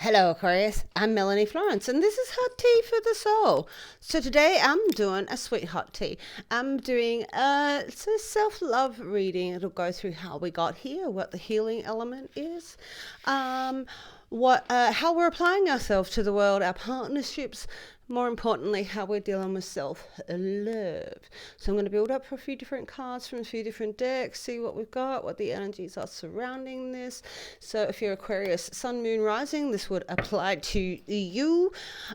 Hello Aquarius, I'm Melanie Florence and this is Hot Tea for the Soul. So today I'm doing a sweet hot tea. I'm doing a self-love reading. It'll go through how we got here, what the healing element is, how we're applying ourselves to the world, our partnerships, more importantly, how we're dealing with self-love. So I'm going to build up a few different cards from a few different decks, see what we've got, what the energies are surrounding this. So if you're Aquarius, Sun, Moon, Rising, this would apply to you.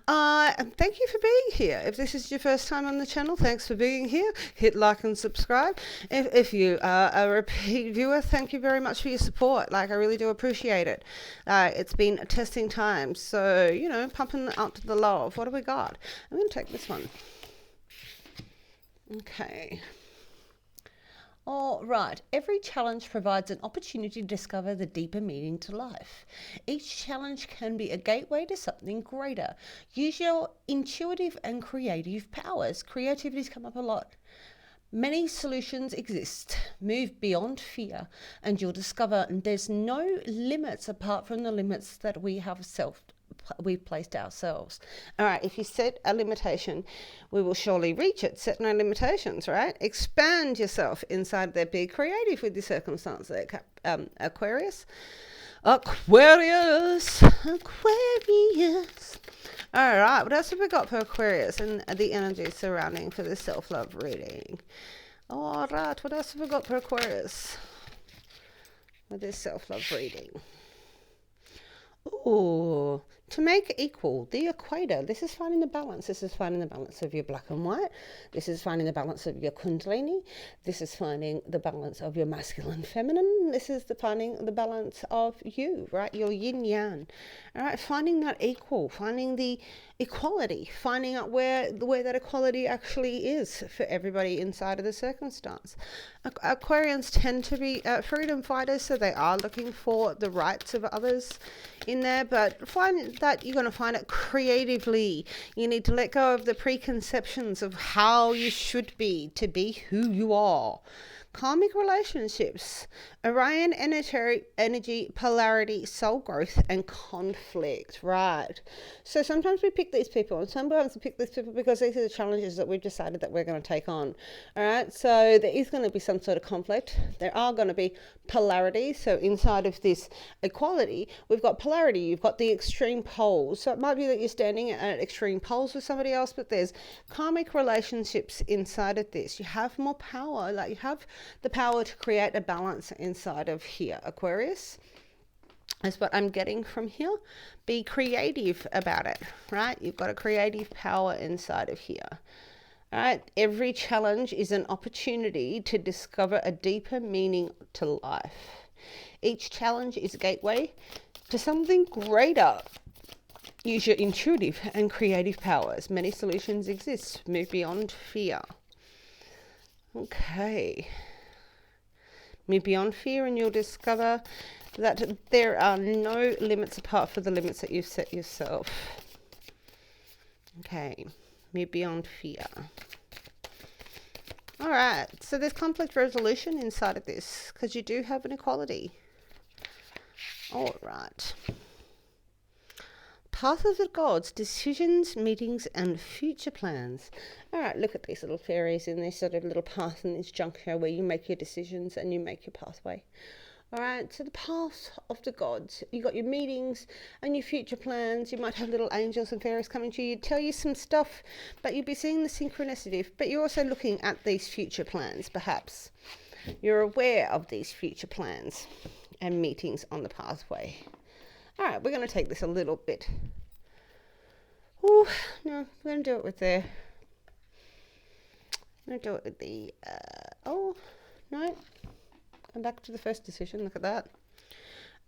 And thank you for being here. If this is your first time on the channel, thanks for being here. Hit like and subscribe. If you are a repeat viewer, thank you very much for your support. I really do appreciate it. It's been a testing time, so, pumping out the love. What do we got? I'm going to take this one. Okay. All right. Every challenge provides an opportunity to discover the deeper meaning to life. Each challenge can be a gateway to something greater. Use your intuitive and creative powers. Creativity's come up a lot. Many solutions exist. Move beyond fear and you'll discover there's no limits apart from the limits that we've placed ourselves. All right, if you set a limitation, we will surely reach it. Set no limitations, right? Expand yourself inside there. Be creative with your circumstance there, Aquarius. Aquarius. All right, what else have we got for Aquarius and the energy surrounding for the self-love reading? All right, what else have we got for Aquarius with this self-love reading? Ooh, to make equal, the equator. This is finding the balance. This is finding the balance of your black and white. This is finding the balance of your kundalini. This is finding the balance of your masculine feminine. This is finding the balance of you, right? Your yin yang. All right, finding that equal, finding the equality, finding out where that equality actually is for everybody inside of the circumstance. Aquarians tend to be freedom fighters, so they are looking for the rights of others in there, but find that you're going to find it creatively. You need to let go of the preconceptions of how you should be to be who you are. Karmic relationships, Orion energy, polarity, soul growth, and conflict, right? So sometimes we pick these people, and sometimes we pick these people because these are the challenges that we've decided that we're going to take on, all right? So there is going to be some sort of conflict. There are going to be polarity. So inside of this equality, we've got polarity. You've got the extreme poles. So it might be that you're standing at extreme poles with somebody else, but there's karmic relationships inside of this. You have more power, you have the power to create a balance inside of here, Aquarius. That's what I'm getting from here. Be creative about it, right? You've got a creative power inside of here. All right. Every challenge is an opportunity to discover a deeper meaning to life. Each challenge is a gateway to something greater. Use your intuitive and creative powers. Many solutions exist. Move beyond fear. Okay. Move beyond fear and you'll discover that there are no limits apart from the limits that you've set yourself. Okay. Move beyond fear. All right. So there's conflict resolution inside of this because you do have an equality. All right. Path of the gods, decisions, meetings, and future plans. All right, look at these little fairies in this sort of little path in this juncture where you make your decisions and you make your pathway. All right, so the path of the gods. You got your meetings and your future plans. You might have little angels and fairies coming to you, tell you some stuff, but you'll be seeing the synchronicity. But you're also looking at these future plans, perhaps. You're aware of these future plans and meetings on the pathway. All right, we're going to take this a little bit. Oh, no, we're going to do it with the... I'm going to do it with the... oh, no. Come back to the first decision. Look at that.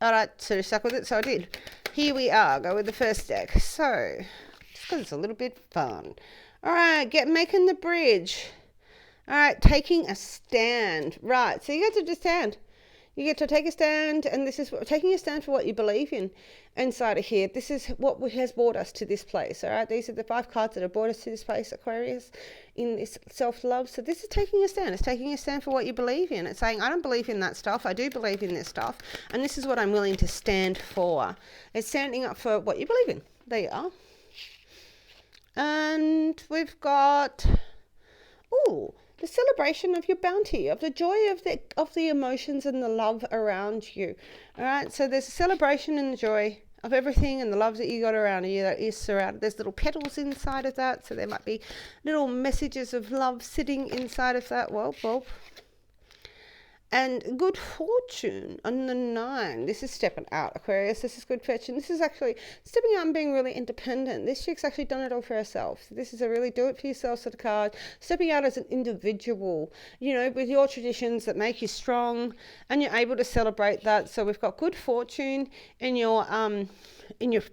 All right, so stuck with it. So I did. Here we are. Go with the first deck. So, just because it's a little bit fun. All right, making the bridge. All right, taking a stand. Right, so you got to just stand. You get to take a stand, and this is taking a stand for what you believe in inside of here. This is what has brought us to this place, all right? These are the 5 cards that have brought us to this place, Aquarius, in this self-love. So this is taking a stand. It's taking a stand for what you believe in. It's saying, I don't believe in that stuff. I do believe in this stuff, and this is what I'm willing to stand for. It's standing up for what you believe in. There you are. And we've got, the celebration of your bounty, of the joy of the emotions and the love around you. All right, so there's a celebration and the joy of everything and the love that you got around you that is surrounded. There's little petals inside of that, so there might be little messages of love sitting inside of that. Well. And good fortune on the 9. This is stepping out, Aquarius. This is good fortune. This is actually stepping out and being really independent. This chick's actually done it all for herself. So this is a really do it for yourself sort of card. Stepping out as an individual, with your traditions that make you strong, and you're able to celebrate that. So we've got good fortune in your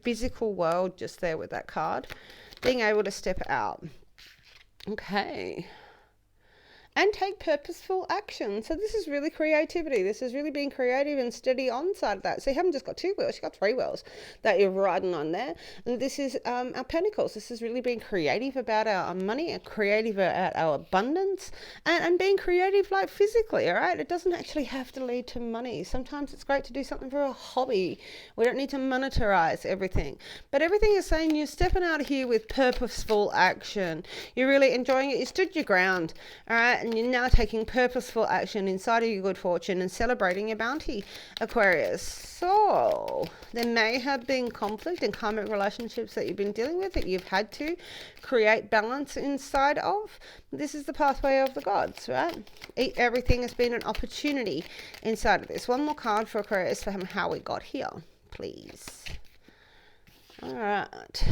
physical world just there with that card. Being able to step out. Okay. And take purposeful action. So this is really creativity. This is really being creative and steady on side of that. So you haven't just got 2 wheels, you've got 3 wheels that you're riding on there. And this is our pentacles. This is really being creative about our money and creative about our abundance and being creative like physically, all right? It doesn't actually have to lead to money. Sometimes it's great to do something for a hobby. We don't need to monetize everything. But everything is saying you're stepping out of here with purposeful action. You're really enjoying it. You stood your ground, all right? And you're now taking purposeful action inside of your good fortune and celebrating your bounty, Aquarius. So there may have been conflict and karmic relationships that you've been dealing with that you've had to create balance inside of. This is the pathway of the gods, right? Everything has been an opportunity inside of this. One more card for Aquarius for how we got here, please. All right.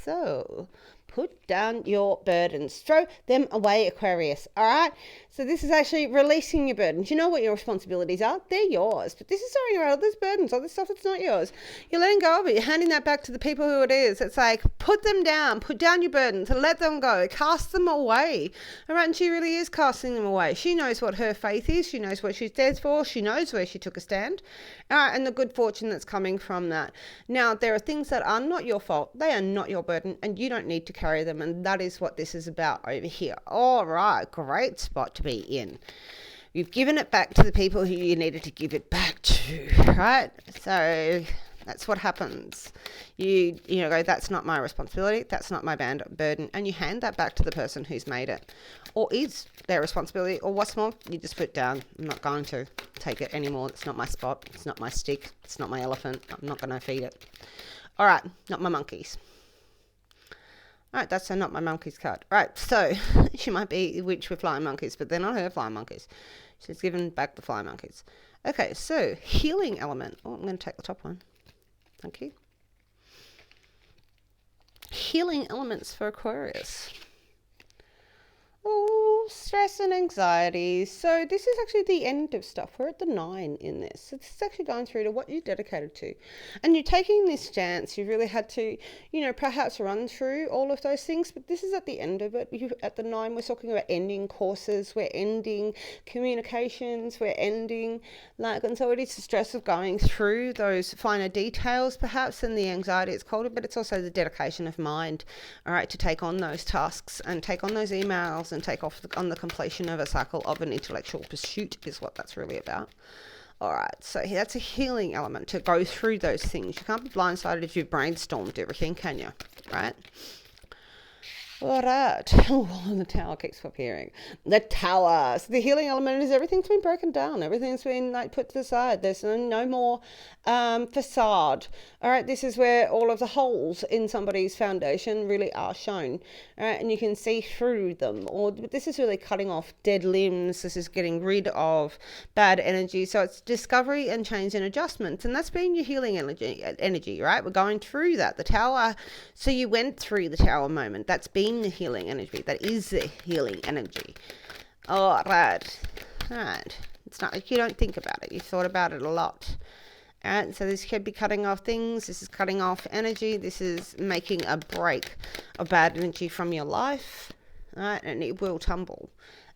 So put down your burdens. Throw them away, Aquarius. All right? So this is actually releasing your burdens. You know what your responsibilities are? They're yours. But this is throwing around all these burdens, all this stuff that's not yours. You're letting go of it. You're handing that back to the people who it is. It's like, put them down. Put down your burdens and let them go. Cast them away. All right? And she really is casting them away. She knows what her faith is. She knows what she stands for. She knows where she took a stand. All right? And the good fortune that's coming from that. Now, there are things that are not your fault. They are not your burden. And you don't need to carry them. And that is what this is about over here. All right. Great spot to be in. You've given it back to the people who you needed to give it back to, right? So that's what happens. You go, that's not my responsibility, that's not my burden, and you hand that back to the person who's made it, or is their responsibility, or what's more, you just put down, I'm not going to take it anymore, it's not my spot, it's not my stick, it's not my elephant, I'm not going to feed it. All right, not my monkeys. All right, that's a not my monkeys card. Right, so she might be a witch with flying monkeys, but they're not her flying monkeys. She's given back the flying monkeys. Okay, so healing element. Oh, I'm going to take the top one. Thank you. Healing elements for Aquarius. Oh, stress and anxiety. So this is actually the end of stuff. We're at the 9 in this. So this is actually going through to what you're dedicated to. And you're taking this stance. You really had to, perhaps run through all of those things. But this is at the end of it. At the 9, we're talking about ending courses. We're ending communications. We're ending, and so it is the stress of going through those finer details, perhaps, and the anxiety it's called it. But it's also the dedication of mind, all right, to take on those tasks and take on those emails and take off on the completion of a cycle of an intellectual pursuit is what that's really about. All right, so that's a healing element to go through those things. You can't be blindsided if you've brainstormed everything, can you? Right? All right. Oh, the tower keeps appearing. The tower. So the healing element is everything's been broken down. Everything's been put to the side. There's no more facade. All right. This is where all of the holes in somebody's foundation really are shown. All right. And you can see through them. But this is really cutting off dead limbs. This is getting rid of bad energy. So it's discovery and change and adjustments. And that's been your healing energy, right? We're going through that. The tower. So you went through the tower moment. That's been the healing energy. That is the healing energy. All right. It's not like you don't think about it. You've thought about it a lot. All right. So this could be cutting off things. This is cutting off energy. This is making a break of bad energy from your life. All right. And it will tumble.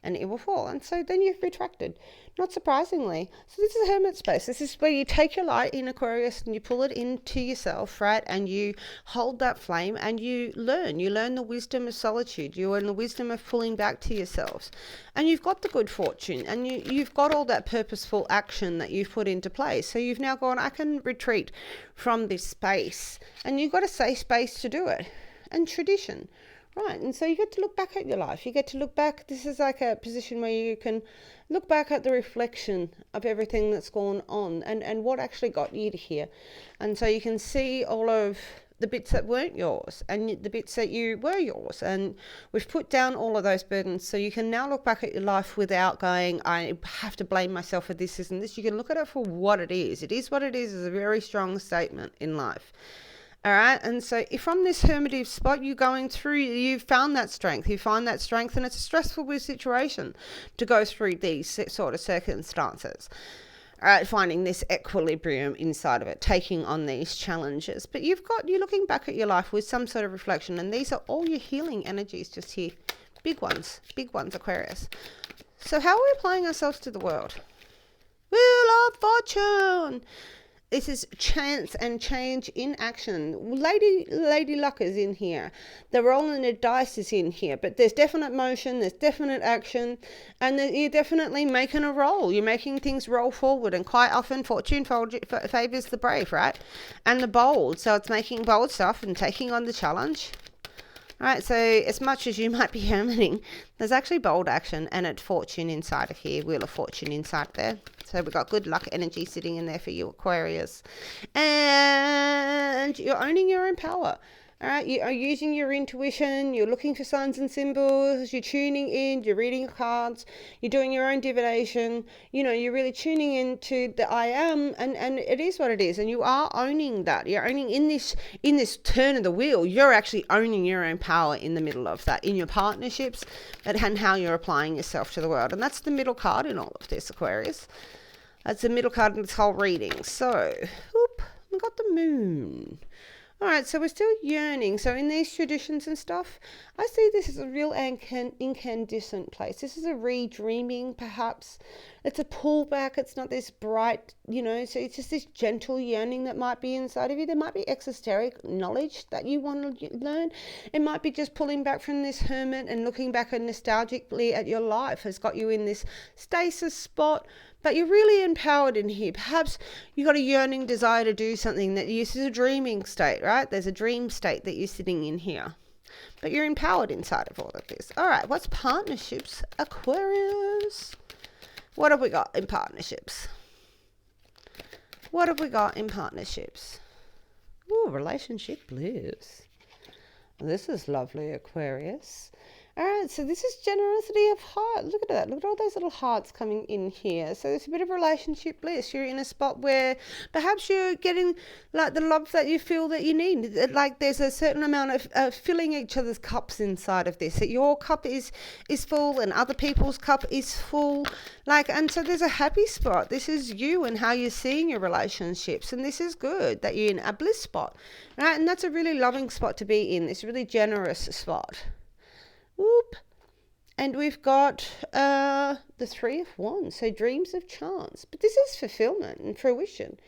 and it will fall. And so then you've retracted, not surprisingly. So this is a hermit space. This is where you take your light in Aquarius and you pull it into yourself, right? And you hold that flame and you learn. You learn the wisdom of solitude. You learn the wisdom of pulling back to yourselves. And you've got the good fortune, and you've got all that purposeful action that you've put into place. So you've now gone, I can retreat from this space. And you've got a safe space to do it. And tradition. Right, and so you get to look back at your life. You get to look back. This is like a position where you can look back at the reflection of everything that's gone on and what actually got you to here. And so you can see all of the bits that weren't yours and the bits that you were yours. And we've put down all of those burdens. So you can now look back at your life without going, I have to blame myself for this and this. You can look at it for what it is. It is what it is a very strong statement in life. All right. And so if from this hermitive spot you're going through, you've found that strength. You find that strength, and it's a stressful situation to go through these sort of circumstances. All right. Finding this equilibrium inside of it, taking on these challenges. But you're looking back at your life with some sort of reflection, and these are all your healing energies just here. Big ones, Aquarius. So how are we applying ourselves to the world? Wheel of Fortune. This is chance and change in action. Lady Luck is in here. The rolling the dice is in here. But there's definite motion, there's definite action, and you're definitely making a roll. You're making things roll forward, and quite often fortune favors the brave, right? And the bold. So it's making bold stuff and taking on the challenge. All right, so as much as you might be hermiting, there's actually bold action and it's fortune inside of here, Wheel of Fortune inside there. So we've got good luck energy sitting in there for you, Aquarius. And you're owning your own power. All right, you are using your intuition, you're looking for signs and symbols, you're tuning in, you're reading cards, you're doing your own divination, you're really tuning into the I am, and it is what it is, and you are owning that. You're owning in this turn of the wheel, you're actually owning your own power in the middle of that, in your partnerships, and how you're applying yourself to the world. And that's the middle card in all of this, Aquarius. That's the middle card in this whole reading. So, we got the moon. All right, so we're still yearning. So in these traditions and stuff, I see this as a real incandescent place. This is a redreaming, perhaps. It's a pullback. It's not this bright, so it's just this gentle yearning that might be inside of you. There might be exoteric knowledge that you want to learn. It might be just pulling back from this hermit and looking back nostalgically at your life has got you in this stasis spot. But you're really empowered in here. Perhaps you've got a yearning desire to do something that is a dreaming state, right? There's a dream state that you're sitting in here. But you're empowered inside of all of this. All right, what's partnerships, Aquarius? What have we got in partnerships? Ooh, relationship bliss. This is lovely, Aquarius. All right, so this is generosity of heart. Look at that. Look at all those little hearts coming in here. So there's a bit of relationship bliss. You're in a spot where perhaps you're getting like the love that you feel that you need. Like there's a certain amount of filling each other's cups inside of this. That your cup is full and other people's cup is full. And so there's a happy spot. This is you and how you're seeing your relationships. And this is good that you're in a bliss spot. Right? And that's a really loving spot to be in. This really generous spot. Whoop. And we've got the Three of Wands, so dreams of chance. But this is fulfillment and fruition,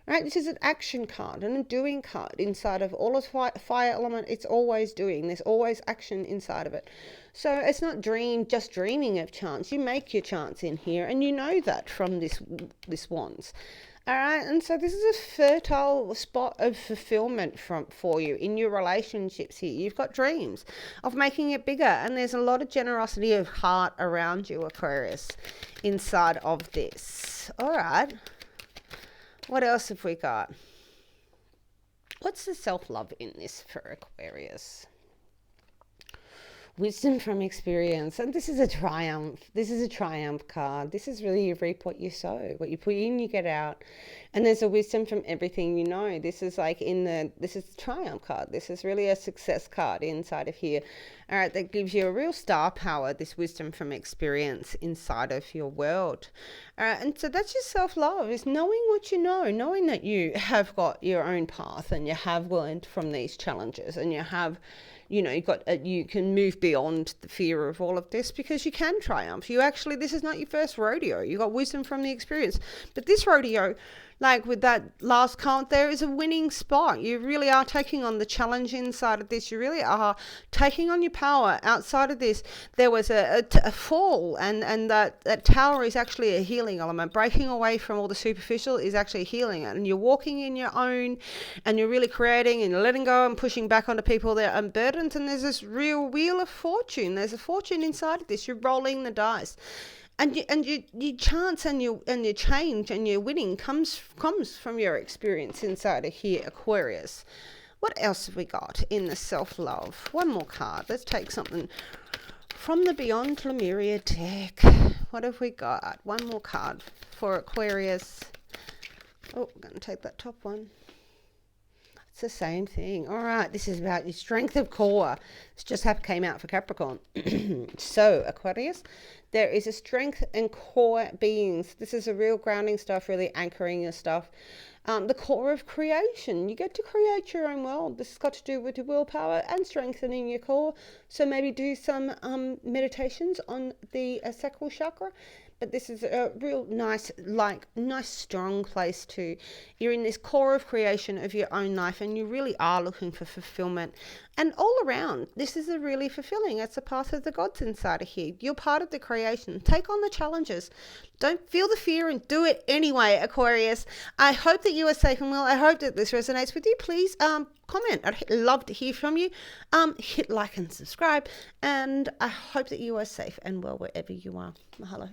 right? This is an action card and a doing card inside of all of fire element. It's always doing. There's always action inside of it. So it's not just dreaming of chance. You make your chance in here, and you know that from this Wands. All right, and so this is a fertile spot of fulfillment for you in your relationships here. You've got dreams of making it bigger, and there's a lot of generosity of heart around you, Aquarius, inside of this. All right, what else have we got? What's the self-love in this for Aquarius? Wisdom from experience. And this is a triumph. This is a triumph card. This is really you reap what you sow. What you put in, you get out. And there's a wisdom from everything you know. This is this is the triumph card. This is really a success card inside of here. All right, that gives you a real star power, this wisdom from experience inside of your world. And so that's your self-love, is knowing what you know, knowing that you have got your own path and you have learned from these challenges, and you have, you can move beyond the fear of all of this, because you can triumph. This is not your first rodeo. You got wisdom from the experience. But this rodeo, like with that last count, there is a winning spot. You really are taking on the challenge inside of this. You really are taking on your power outside of this. There was a fall, and that tower is actually a healing element. Breaking away from all the superficial is actually healing it. And you're walking in your own, and you're really creating, and you're letting go and pushing back onto people that are unburdened. And there's this real wheel of fortune. There's a fortune inside of this. You're rolling the dice. And your chance and your change and your winning comes from your experience inside of here, Aquarius. What else have we got in the self-love? One more card. Let's take something from the Beyond Lemuria deck. What have we got? One more card for Aquarius. Oh, I'm going to take that top one. It's the same thing. All right, this is about your strength of core. This just came out for Capricorn. So, Aquarius, there is a strength and core beings. This is a real grounding stuff, really anchoring your stuff. The core of creation. You get to create your own world. This has got to do with your willpower and strengthening your core. So maybe do some meditations on the sacral chakra. But this is a real nice, strong place to. You're in this core of creation of your own life, and you really are looking for fulfillment. And all around, this is a really fulfilling. It's a path of the gods inside of here. You're part of the creation. Take on the challenges. Don't feel the fear and do it anyway, Aquarius. I hope that you are safe and well. I hope that this resonates with you. Please comment. I'd love to hear from you. Hit like and subscribe. And I hope that you are safe and well wherever you are. Mahalo.